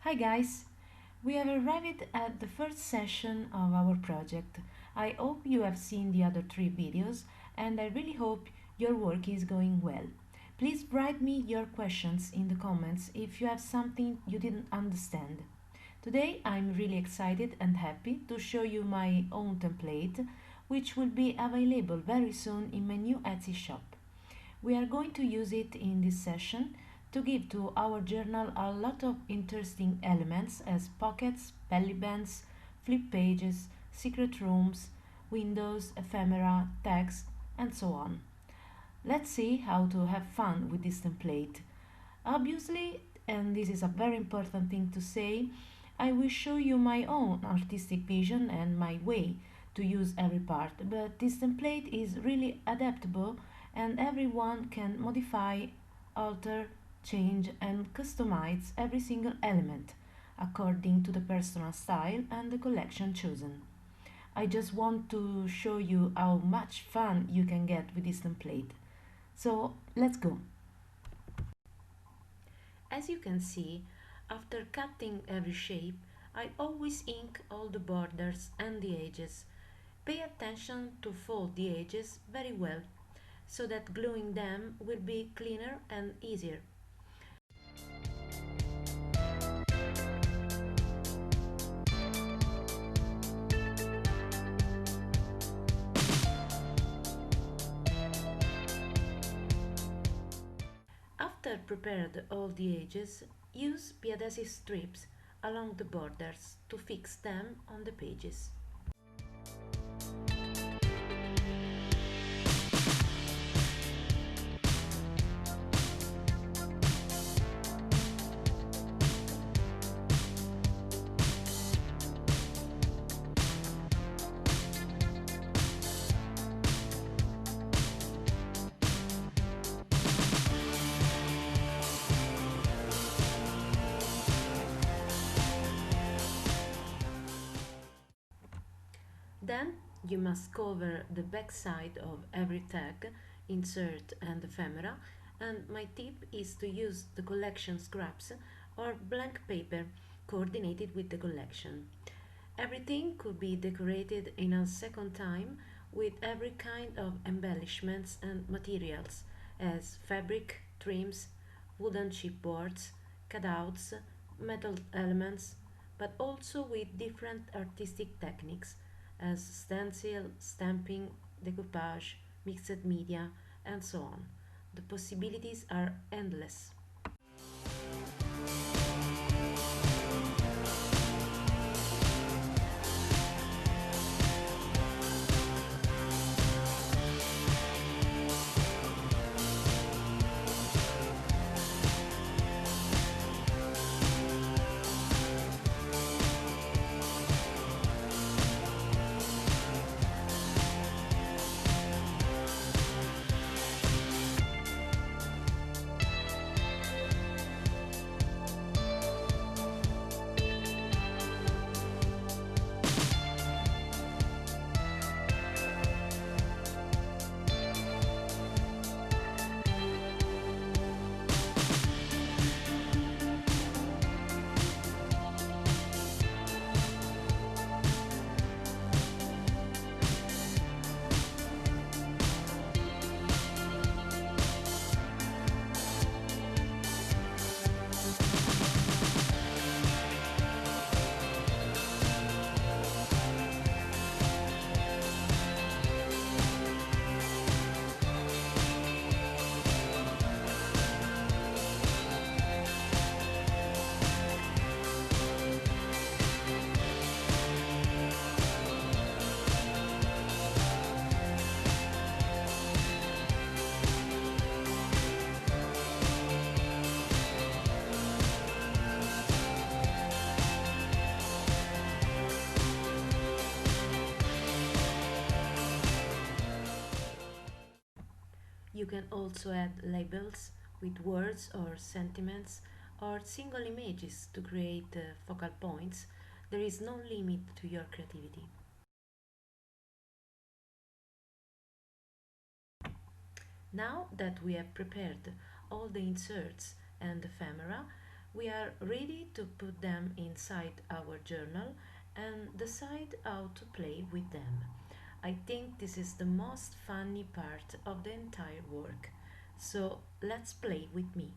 Hi guys! We have arrived at the first session of our project. I hope you have seen the other three videos and I really hope your work is going well. Please write me your questions in the comments if you have something you didn't understand. Today I'm really excited and happy to show you my own template, which will be available very soon in my new Etsy shop. We are going to use it in this session to give to our journal a lot of interesting elements as pockets, belly bands, flip pages, secret rooms, windows, ephemera, text, and so on. Let's see how to have fun with this template. Obviously, and this is a very important thing to say, I will show you my own artistic vision and my way to use every part, but this template is really adaptable and everyone can modify, alter, change and customize every single element according to the personal style and the collection chosen. I just want to show you how much fun you can get with this template. So let's go. As you can see, after cutting every shape, I always ink all the borders and the edges. Pay attention to fold the edges very well, so that gluing them will be cleaner and easier. After prepared all the edges, use the adhesive strips along the borders to fix them on the pages. Then you must cover the back side of every tag, insert and ephemera, and my tip is to use the collection scraps or blank paper coordinated with the collection. Everything could be decorated in a second time with every kind of embellishments and materials as fabric, trims, wooden chipboards, cutouts, metal elements, but also with different artistic techniques as stencil, stamping, decoupage, mixed media, and so on. The possibilities are endless. You can also add labels with words or sentiments or single images to create focal points. There is no limit to your creativity. Now that we have prepared all the inserts and ephemera, We are ready to put them inside our journal and decide how to play with them. I think this is the most funny part of the entire work. So let's play with me.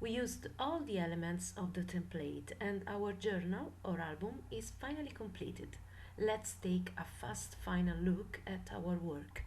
We used all the elements of the template and our journal or album is finally completed. Let's take a fast final look at our work.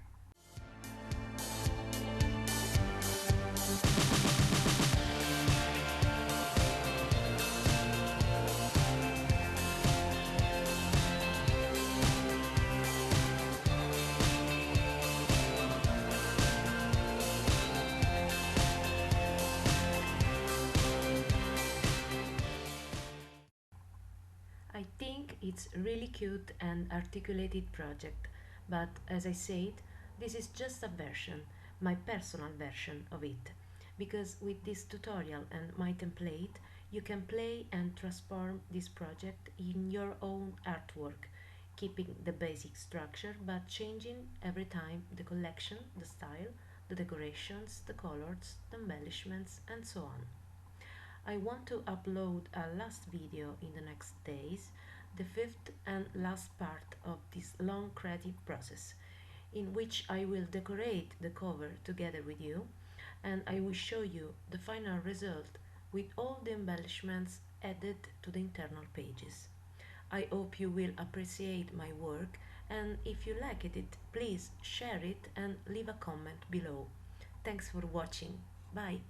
I think it's really cute and articulated project, but as I said, this is just a version, my personal version of it. Because with this tutorial and my template, you can play and transform this project in your own artwork, keeping the basic structure but changing every time the collection, the style, the decorations, the colors, the embellishments, and so on. I want to upload a last video in the next days, the fifth and last part of this long creative process, in which I will decorate the cover together with you and I will show you the final result with all the embellishments added to the internal pages. I hope you will appreciate my work and if you liked it, please share it and leave a comment below. Thanks for watching. Bye.